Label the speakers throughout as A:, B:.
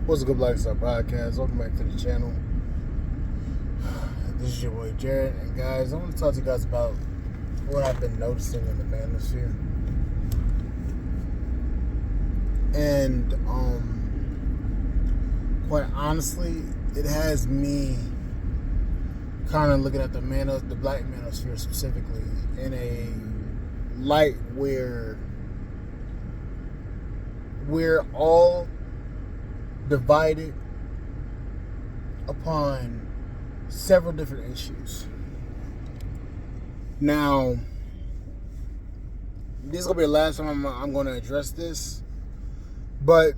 A: What's a good lifestyle podcast? Welcome back to the channel. This is your boy Jared, and guys, I want to talk to you guys about what I've been noticing in the manosphere. And quite honestly, it has me kind of looking at the black manosphere specifically in a light where we're all divided upon several different issues. Now, this is going to be the last time I'm going to address this, but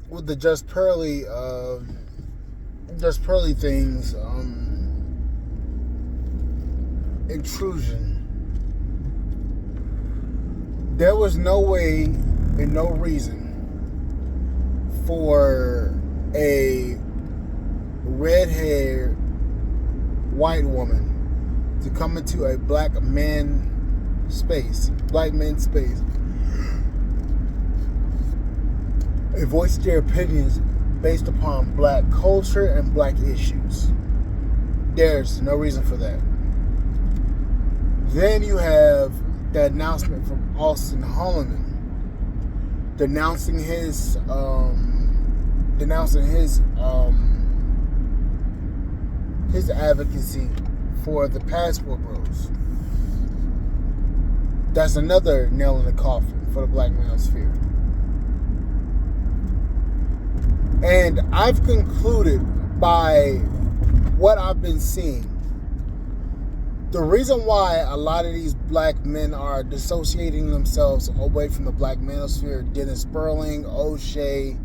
A: with the Just Pearly things, intrusion, there was no way and no reason for a red-haired white woman to come into a black men's space, and voice their opinions based upon black culture and black issues. There's no reason for that. Then you have the announcement from Austin Holloman denouncing his advocacy for the passport bros. That's another nail in the coffin for the black manosphere. And I've concluded by what I've been seeing, the reason why a lot of these black men are dissociating themselves away from the black manosphere, Dennis Sperling, O'Shea,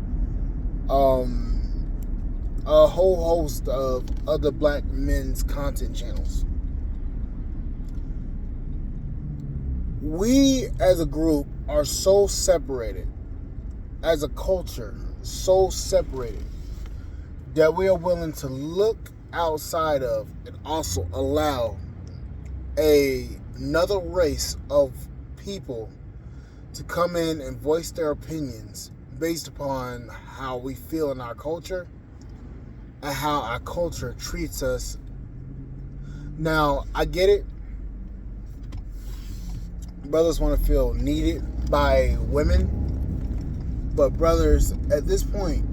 A: a whole host of other black men's content channels. We as a group are so separated, as a culture, so separated, that we are willing to look outside of and also allow another race of people to come in and voice their opinions based upon how we feel in our culture and how our culture treats us. Now, I get it. Brothers want to feel needed by women. But brothers, at this point,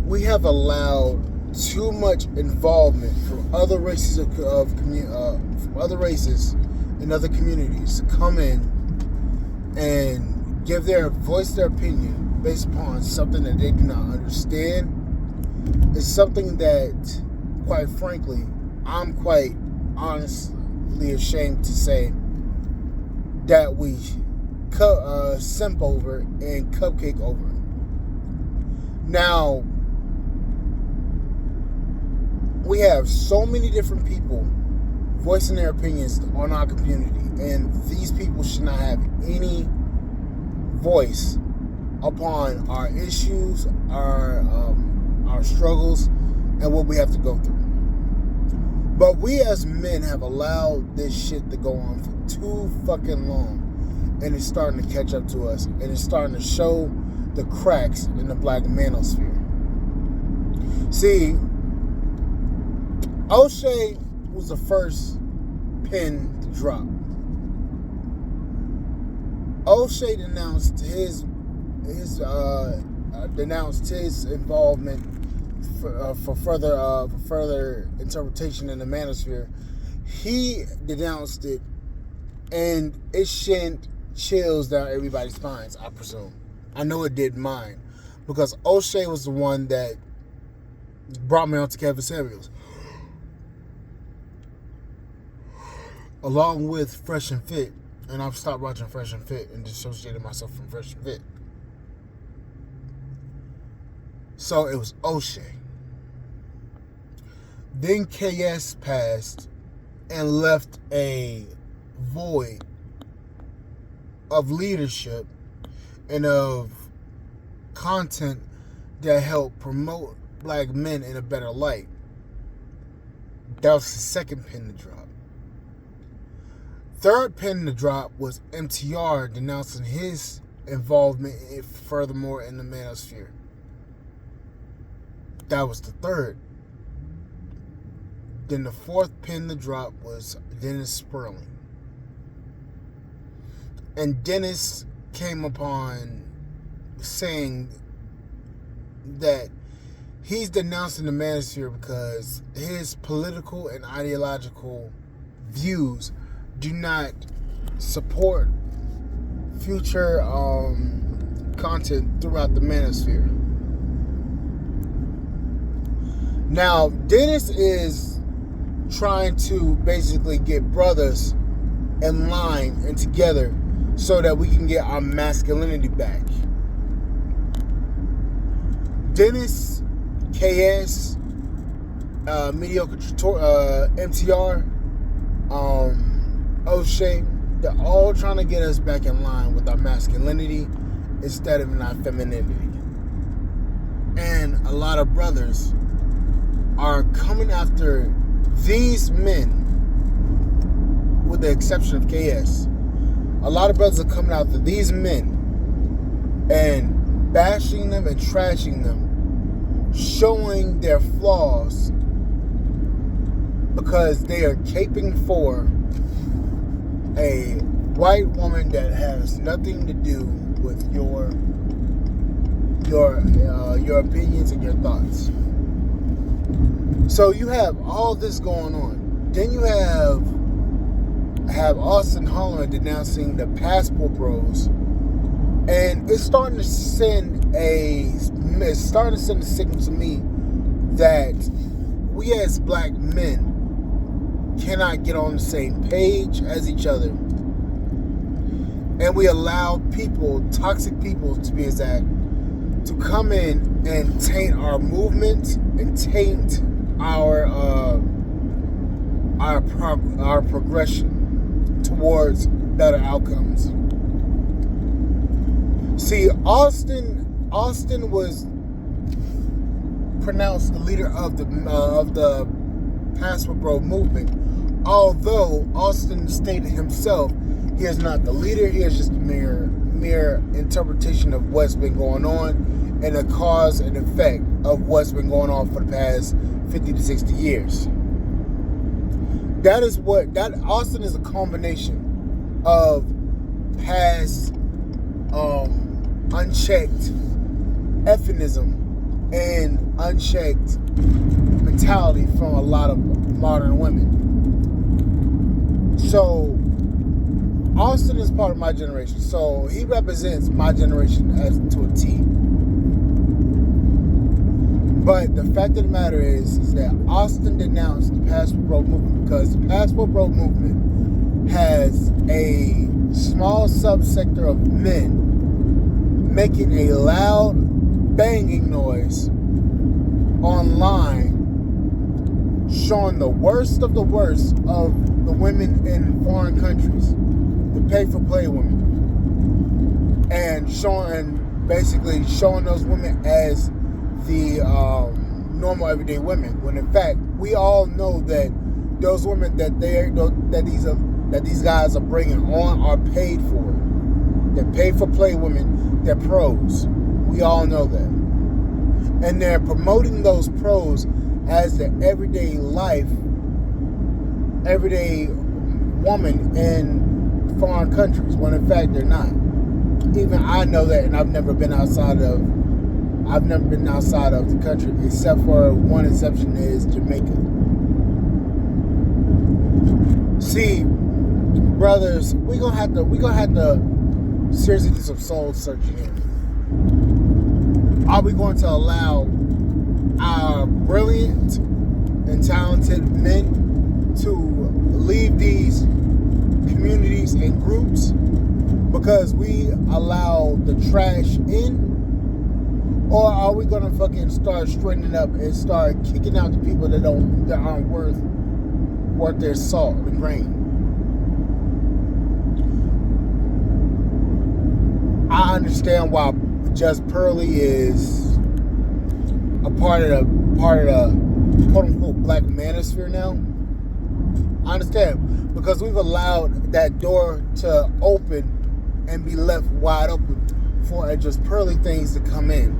A: we have allowed too much involvement from other races from other races and other communities to come in and voice their opinion based upon something that they do not understand. It's something that, quite frankly, I'm quite honestly ashamed to say that we simp over and cupcake over. Now, we have so many different people voicing their opinions on our community, and these people should not have any voice upon our issues, our struggles, and what we have to go through. But we as men have allowed this shit to go on for too fucking long, and it's starting to catch up to us, and it's starting to show the cracks in the black manosphere. See, O'Shea was the first pin to drop. O'Shea denounced his involvement for further interpretation in the manosphere. He denounced it, and it sent chills down everybody's spines, I presume. I know it did mine, because O'Shea was the one that brought me onto Kevin Samuels, along with Fresh and Fit, and I've stopped watching Fresh and Fit and dissociated myself from Fresh and Fit. So it was O'Shea. Then KS passed and left a void of leadership and of content that helped promote black men in a better light. That was the second pin to drop. Third pin to drop was MTR denouncing his involvement furthermore in the manosphere. That was the third. Then the fourth pin to drop was Dennis Sperling. And Dennis came upon saying that he's denouncing the manosphere because his political and ideological views do not support future content throughout the manosphere. Now, Dennis is trying to basically get brothers in line and together so that we can get our masculinity back. Dennis, KS, Mediocre MTR, O'Shea, they're all trying to get us back in line with our masculinity instead of in our femininity. And a lot of brothers are coming after these men, with the exception of KS. A lot of brothers are coming after these men and bashing them and trashing them, showing their flaws because they are caping for a white woman that has nothing to do with your opinions and your thoughts. So you have all this going on. Then you have Austin Holland denouncing the Passport Bros, and it's starting to send a signal to me that we as black men cannot get on the same page as each other, and we allow people, toxic people to be exact, to come in and taint our movement and taint our progression towards better outcomes. See, Austin was pronounced the leader of the Passport Bro movement, although Austin stated himself he is not the leader. He is just a mere interpretation of what's been going on and a cause and effect of what's been going on for the past 50 to 60 years. That Austin is a combination of past unchecked effinism and unchecked mentality from a lot of modern women. So Austin is part of my generation, so he represents my generation as to a T. But the fact of the matter is that Austin denounced the Passport Bro movement because the Passport Bro movement has a small subsector of men making a loud banging noise online, showing the worst of the worst of the women in foreign countries, the pay-for-play women, and basically showing those women as the normal everyday women, when in fact we all know that those women that these guys are bringing on are paid for. They're paid for play women. They're pros. We all know that, and they're promoting those pros as the everyday woman in foreign countries, when in fact they're not. Even I know that, and I've never been outside of the country, except for one exception, is Jamaica. See, brothers, we're gonna have to seriously do some soul searching here. Are we going to allow our brilliant and talented men to leave these communities and groups because we allow the trash in? Or are we gonna fucking start straightening up and start kicking out the people that aren't worth their salt and grain? I understand why Just Pearly is a part of the quote unquote black manosphere now. I understand, because we've allowed that door to open and be left wide open for Just Pearly things to come in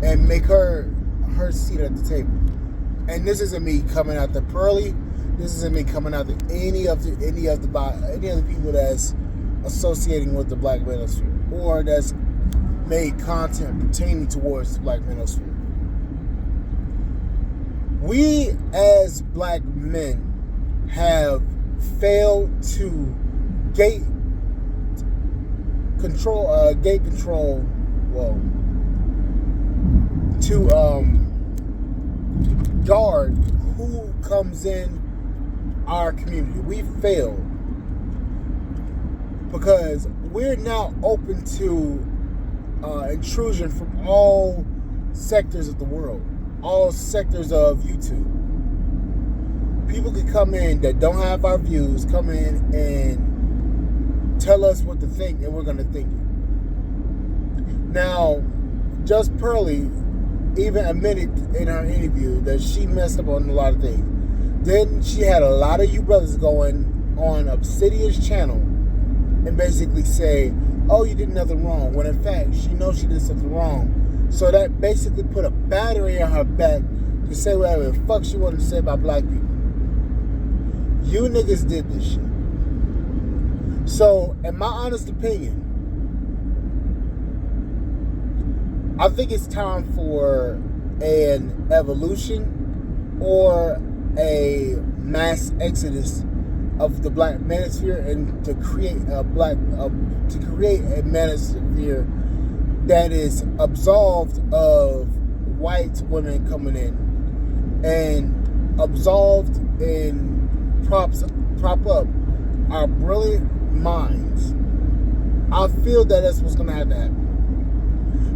A: and make her her seat at the table. And this isn't me coming out the Pearly. This isn't me coming out to any of the people that's associating with the Black Manosphere or that's made content pertaining towards the Black Manosphere. We as black men have failed to gate control, to guard who comes in our community. We failed because we're now open to intrusion from all sectors of the world, all sectors of YouTube. People can come in that don't have our views, come in and tell us what to think, and we're going to think it. Now, Just Pearly even admitted in her interview that she messed up on a lot of things. Then she had a lot of you brothers going on Obsidian's channel and basically say, oh, you did nothing wrong, when in fact she knows she did something wrong. So that basically put a battery on her back to say whatever the fuck she wanted to say about black people. You niggas did this shit. So, in my honest opinion, I think it's time for an evolution or a mass exodus of the Black Manosphere and to create a manosphere that is absolved of white women coming in and absolved and prop up our brilliant minds. I feel that that's what's going to have to happen.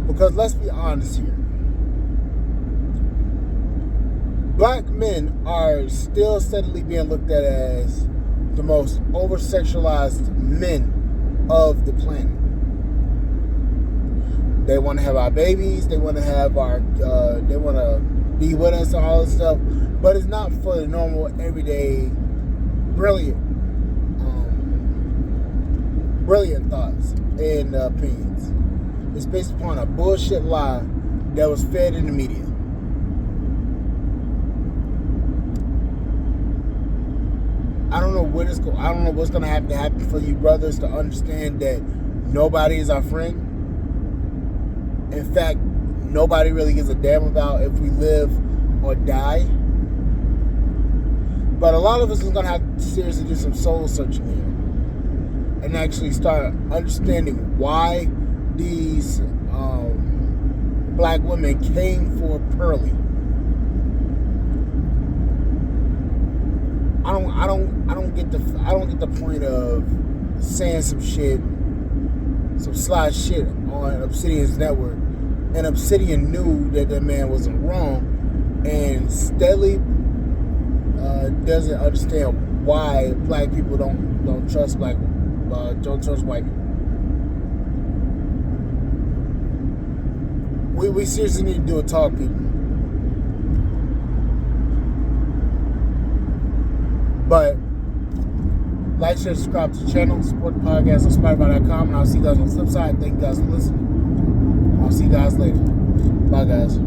A: Because let's be honest here. Black men are still steadily being looked at as the most over-sexualized men of the planet. They want to have our babies. They want to have our. They want to be with us and all this stuff. But it's not for the normal, everyday, brilliant thoughts and opinions. It's based upon a bullshit lie that was fed in the media. I don't know I don't know what's going to have to happen for you brothers to understand that nobody is our friend. In fact, nobody really gives a damn about if we live or die. But a lot of us is going to have to seriously do some soul searching here and actually start understanding why these black women came for Pearly. I don't get the point of saying some sly shit on Obsidian's network, and Obsidian knew that man wasn't wrong, and steadily doesn't understand why black people don't trust white people. We seriously need to do a talk, people. But like, share, subscribe to the channel, support the podcast on Spotify.com, and I'll see you guys on the flip side. Thank you guys for listening. I'll see you guys later. Bye, guys.